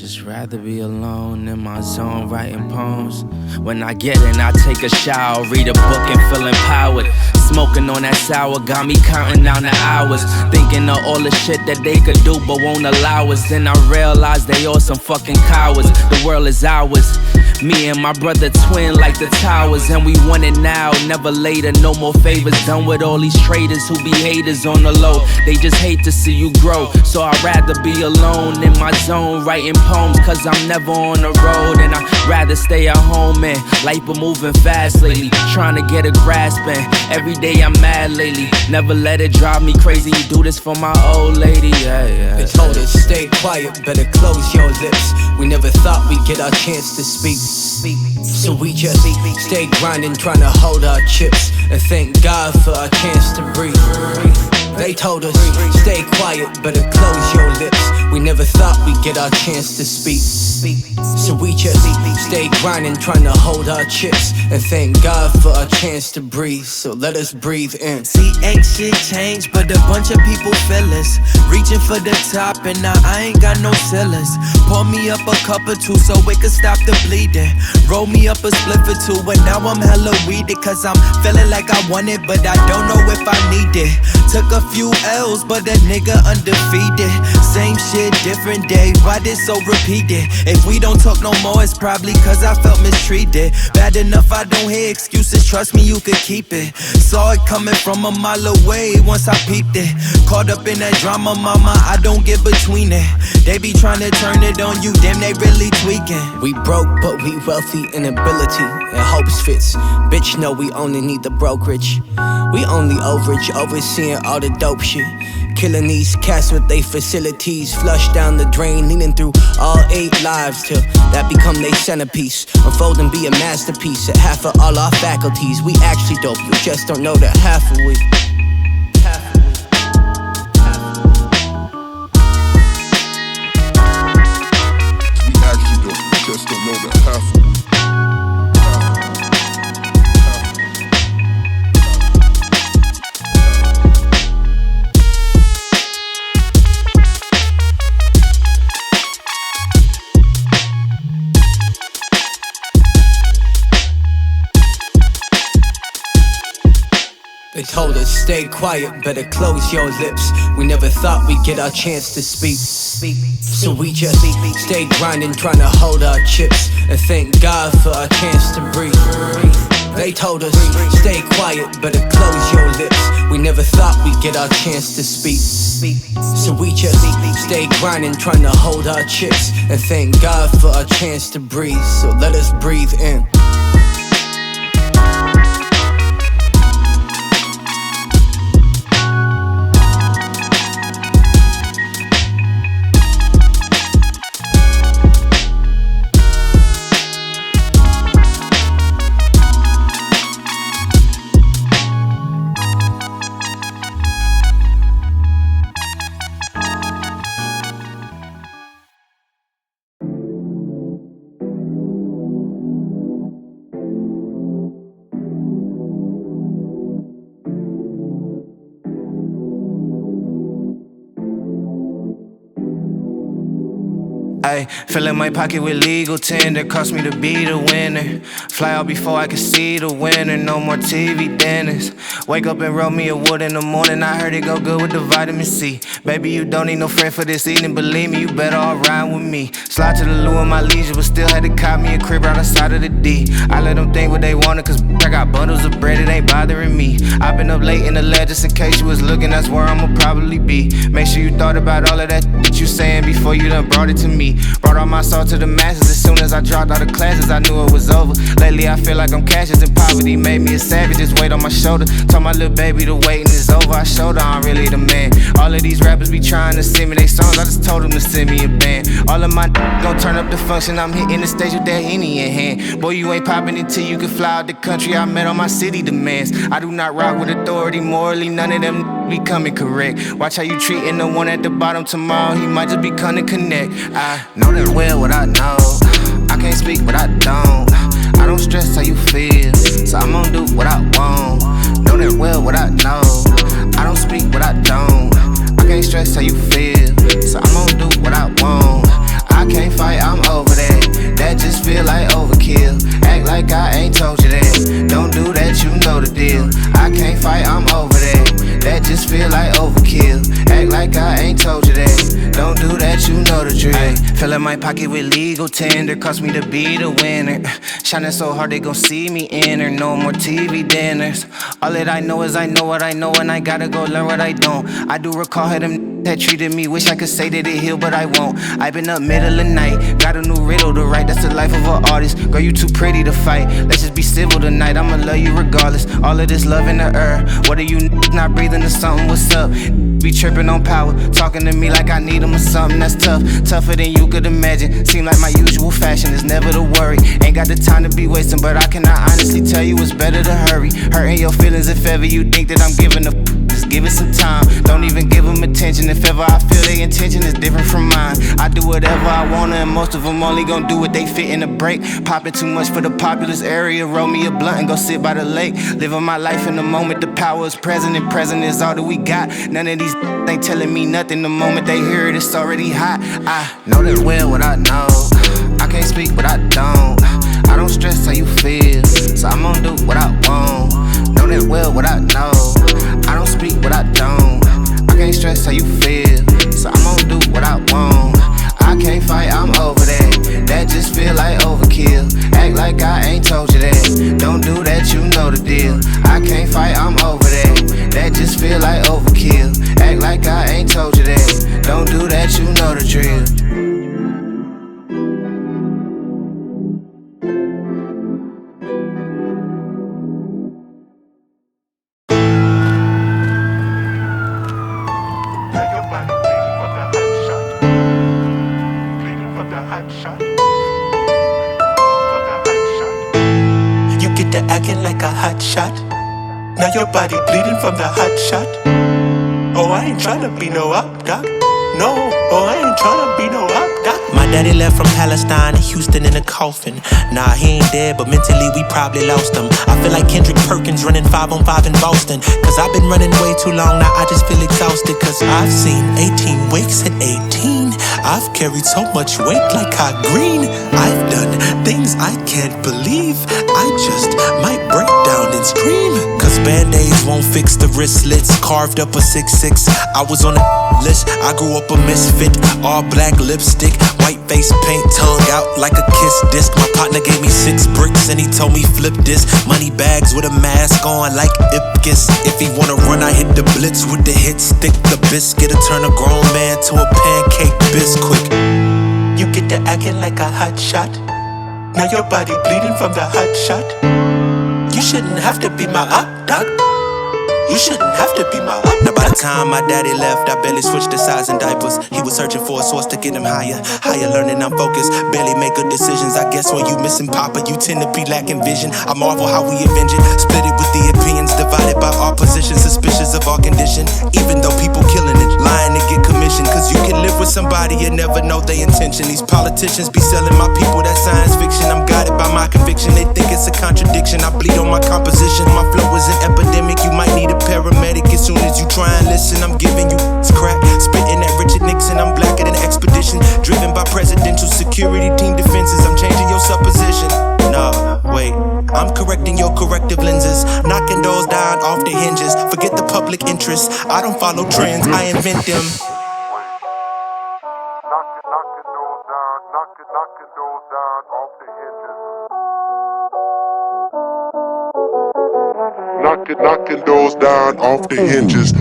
just rather be alone in my zone writing poems. When I get in, I take a shower, read a book and feel empowered. Smoking on that sour got me counting down the hours, thinking of all the shit that they could do but won't allow us. Then I realize they all some fucking cowards. The world is ours. Me and my brother twin like the towers, and we want it now, never later. No more favors done with all these traitors who be haters on the low. They just hate to see you grow, so I'd rather be alone in my zone writing poems, cause I'm never on the road. And I'd rather stay at home, and life been moving fast lately, trying to get a grasp, and every day I'm mad lately. Never let it drive me crazy, you do this for my old lady, yeah. They told us stay quiet, better close your lips. We never thought we'd get our chance to speak, so we just stay grinding, trying to hold our chips, and thank God for our chance to breathe. They told us stay quiet, better close your lips. We never thought we'd get our chance to speak, so we just stay grinding, trying to hold our chips, and thank God for our chance to breathe. So let us breathe in. See, ain't shit changed, but a bunch of people feel us, reaching for the top, and now I ain't got no ceilings. Pour me up a cup or two so it can stop the bleeding. Roll me up a split or two, and now I'm hella weeded, cause I'm feeling like I want it, but I don't know if I need it. Took a few L's, but that nigga undefeated. Same shit, different day, why this so repeated? If we don't talk no more, it's probably cause I felt mistreated. Bad enough I don't hear excuses, trust me you could keep it. Saw it coming from a mile away once I peeped it. Caught up in that drama, mama, I don't get between it. They be trying to turn it on you, damn they really tweaking. We broke, but we wealthy in ability and hopes fits. Bitch, no, we only need the brokerage. We only overage, overseeing all the dope shit. Killing these cats with they facilities. Flush down the drain, leaning through all 8 lives till that become they centerpiece. Unfold and be a masterpiece at half of all our faculties. We actually dope, you just don't know that half of we. We actually dope, you just don't know that half of we. They told us stay quiet, better close your lips. We never thought we'd get our chance to speak, so we just stay grinding, trying to hold our chips, and thank God for our chance to breathe. They told us stay quiet, better close your lips. We never thought we'd get our chance to speak, so we just stay grinding, trying to hold our chips, and thank God for our chance to breathe. So let us breathe in. Ay, fill in my pocket with legal tender, cost me to be the winner. Fly out before I could see the winner, no more TV dinners. Wake up and roll me a wood in the morning, I heard it go good with the vitamin C. Baby, you don't need no friend for this evening, believe me, you better all ride with me. Slide to the loo in my leisure, but still had to cop me a crib right outside of the D. I let them think what they wanted, cause I got bundles of bread, it ain't bothering me. I've been up late in the lab just in case you was looking, that's where I'ma probably be. Make sure you thought about all of that you saying before you done brought it to me. Brought all my soul to the masses, as soon as I dropped out of classes, I knew it was over. Lately I feel like I'm cashless and poverty made me a savage, just weight on my shoulder. Told my little baby the waiting is over, I showed her I'm really the man. All of these rappers be trying to send me they songs, I just told them to send me a band. All of my gon' turn up the function, I'm hitting the stage with that Henny in hand. Boy, you ain't popping until you can fly out the country, I met on my city demands. I do not rock with authority, morally none of them be coming correct. Watch how you treating the one at the bottom, tomorrow he might just be coming to connect. I know that well what I know, I can't speak what I don't. I don't stress how you feel, so I'm gon' do what I want. Know that well what I know, I don't speak what I don't. I can't stress how you feel, so I'm gon' do what I want. I can't fight, I'm over that. That just feel like overkill. Act like I ain't told you that. Don't do that, you know the deal. I can't fight, I'm over that. That just feel like overkill. Act like I ain't told you that. Don't do that, you know the drill. Ay, filling my pocket with legal tender, cost me to be the winner. Shining so hard they gon' see me enter. No more TV dinners. All that I know is I know what I know, and I gotta go learn what I don't. I do recall how them that treated me, wish I could say that it healed, but I won't. I've been up middle of night, got a new riddle to write. That's the life of an artist. Girl, you too pretty to fight. Let's just be civil tonight. I'ma love you regardless. All of this love in the air. What are you not breathing to something? What's up? Be tripping on power, talking to me like I need them or something. That's tough, tougher than you could imagine. Seem like my usual fashion is never to worry. Ain't got the time to be wasting, but I cannot honestly tell you it's better to hurry. Hurting your feelings if ever you think that I'm giving a just give it some time. Don't even give them attention. If ever I feel their intention is different from mine, I do whatever I wanna, and most of them only gon' do what they fit in a break. Popping too much for the populous area. Roll me a blunt and go sit by the lake. Living my life in the moment. The power is present, and present is all that we got. None of these ain't telling me nothing. The moment they hear it, it's already hot. I know that well what I know. I can't speak what I don't. I don't stress how you feel, so I'm gon' do what I want. Know that well what I know. I don't speak what I don't. I can't stress how you feel, so I'm gon' do what I want. I can't fight, I'm over that. That just feel like overkill. Act like I ain't told you that. Don't do that, you know the deal. I can't fight, I'm over that. That just feel like overkill. Act like I ain't told you that. Don't do that, you know the drill. Acting like a hot shot. Now your body bleeding from the hot shot. Oh, I ain't tryna be no up, doc. No, oh, I ain't tryna be no up, doc. My daddy left from Palestine to Houston in a coffin. Nah, he ain't dead, but mentally we probably lost him. I feel like Kendrick Perkins running 5-on-5 in Boston. Cause I've been running way too long, now I just feel exhausted. Cause I've seen 18 wakes at 18. I've carried so much weight like hot green. I've done things I can't believe. I just might break down and scream. Cause band-aids won't fix the wrist slits. Carved up a 6'6". I was on the list. I grew up a misfit. All black lipstick, white face paint, tongue out like a kiss disc. My partner gave me 6 bricks and he told me flip this. Money bags with a mask on like Ipkiss. If he wanna run, I hit the blitz with the hit stick. The biscuit to turn a grown man to a pancake bisquick. You get to acting like a hot shot. Now your body bleeding from the hot shot. You shouldn't have to be my up, doc. You shouldn't have to be my up. Now by the time my daddy left, I barely switched the size and diapers. He was searching for a source to get him higher. Higher learning, I'm focused. Barely make good decisions. I guess when you missing Papa, you tend to be lacking vision. I marvel how we avenge it. Split it with the opinions, divided by our positions. Suspicious of our condition. Even though people killing it, lying to get commission. Cause you can live with somebody and never know their intention. These politicians be selling my people that science fiction. I'm guided by my conviction. They think it's a contradiction. I bleed on my composition. My flow is an epidemic. You might need a paramedic as soon as you try and listen. I'm giving you crack, spitting at Richard Nixon. I'm blacker than expedition, driven by presidential security team defenses. I'm changing your supposition. Nah, wait, I'm correcting your corrective lenses, knocking doors down off the hinges. Forget the public interest. I don't follow trends, I invent them. Knocking doors down off the hinges.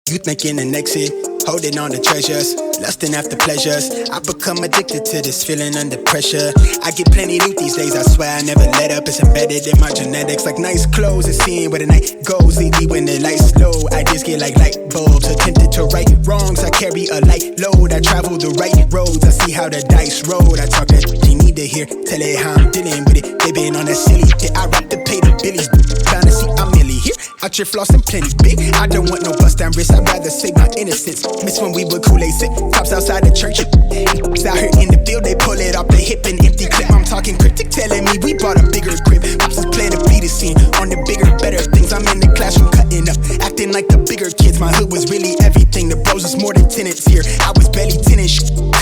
You thinking an exit, holding on to treasures, lusting after pleasures. I become addicted to this feeling under pressure. I get plenty loot these days, I swear I never let up. It's embedded in my genetics, like nice clothes and seeing where the night goes. Lately when the lights low, I just get like light bulbs. Attempted to right wrongs, I carry a light load. I travel the right roads, I see how the dice roll. I talk that you need to hear, tell it how I'm dealing with it. They been on that silly shit, I rap to pay the billies. Trying to see I'm Millie here, out your flossing plenty big. I don't want no bust down wrist, I'd rather save my innocence. Miss when we were Kool-Aid sick, cops outside the church. Out here in the field, they pull it off the hip and empty clip. I'm talking fucking cryptic, telling me we bought a bigger crib. Pops is playing the beat scene on the bigger, better things. I'm in the classroom cutting up, acting like the bigger kids. My hood was really everything. The bros was more than tenants here. I was barely tenant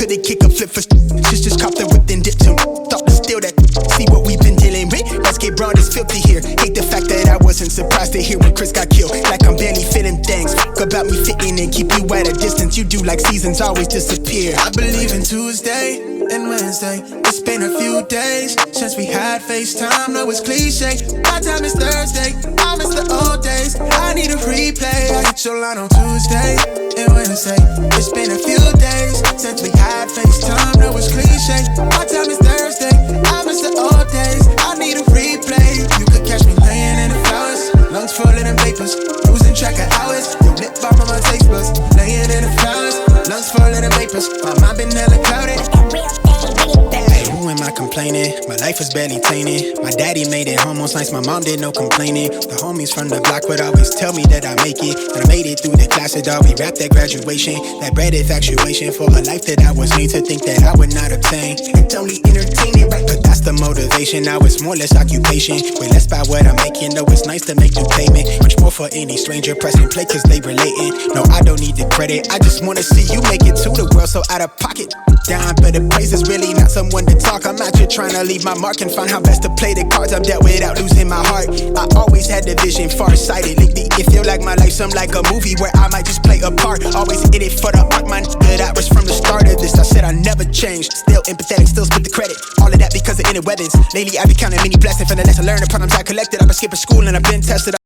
couldn't kick a flip for just copped the whip then dipped him. Thought to steal that. See what we've been dealing with. Let's get broad, it's filthy here. Hate the fact that I wasn't surprised to hear when Chris got killed. Like I'm barely fitting things. Fuck about me fitting and keep you at a distance. You do like seasons always disappear. I believe in Tuesday and Wednesday. It's been a few days since we had FaceTime. No, it's cliche. My time is Thursday. I miss the old days. I need a replay. I hit your line on Tuesday and Wednesday. It's been a few days since we had FaceTime. No, it's cliche. My time is Thursday. I miss the old days. I need a replay. You could catch me laying in the flowers, lungs full of them vapors, losing track of hours. Your lip balm on my taste buds, laying in the flowers, lungs full of them vapors. My mind been hella clouded. Hey, who am I complaining? My life was barely tainted. My daddy made it almost nice, my mom did no complaining. The homies from the block would always tell me that I make it, and I made it through the classes, dog. We wrapped that graduation, that bread infatuation for a life that I was made to think that I would not obtain. It's only entertaining, right? But that's the motivation. Now it's more or less occupation. Way less by what I'm making, though it's nice to make new payment. Much more for any stranger pressing play cause they relating. No, I don't need the credit, I just wanna see you make it to the world so out of pocket. Down, but the praise is really not someone to talk. I'm out here trying to leave my mark and find how best to play the cards I'm dealt without losing my heart. I always had the vision far-sighted. Lately it feel like my life some like a movie where I might just play a part. Always in it for the art, my nigga, that was from the start of this. I said I never changed, still empathetic, still split the credit. All of that because of interweapons. Lately I be counting many blessings from the lesson learned, the problems I collected. I've been skipping school and I've been tested.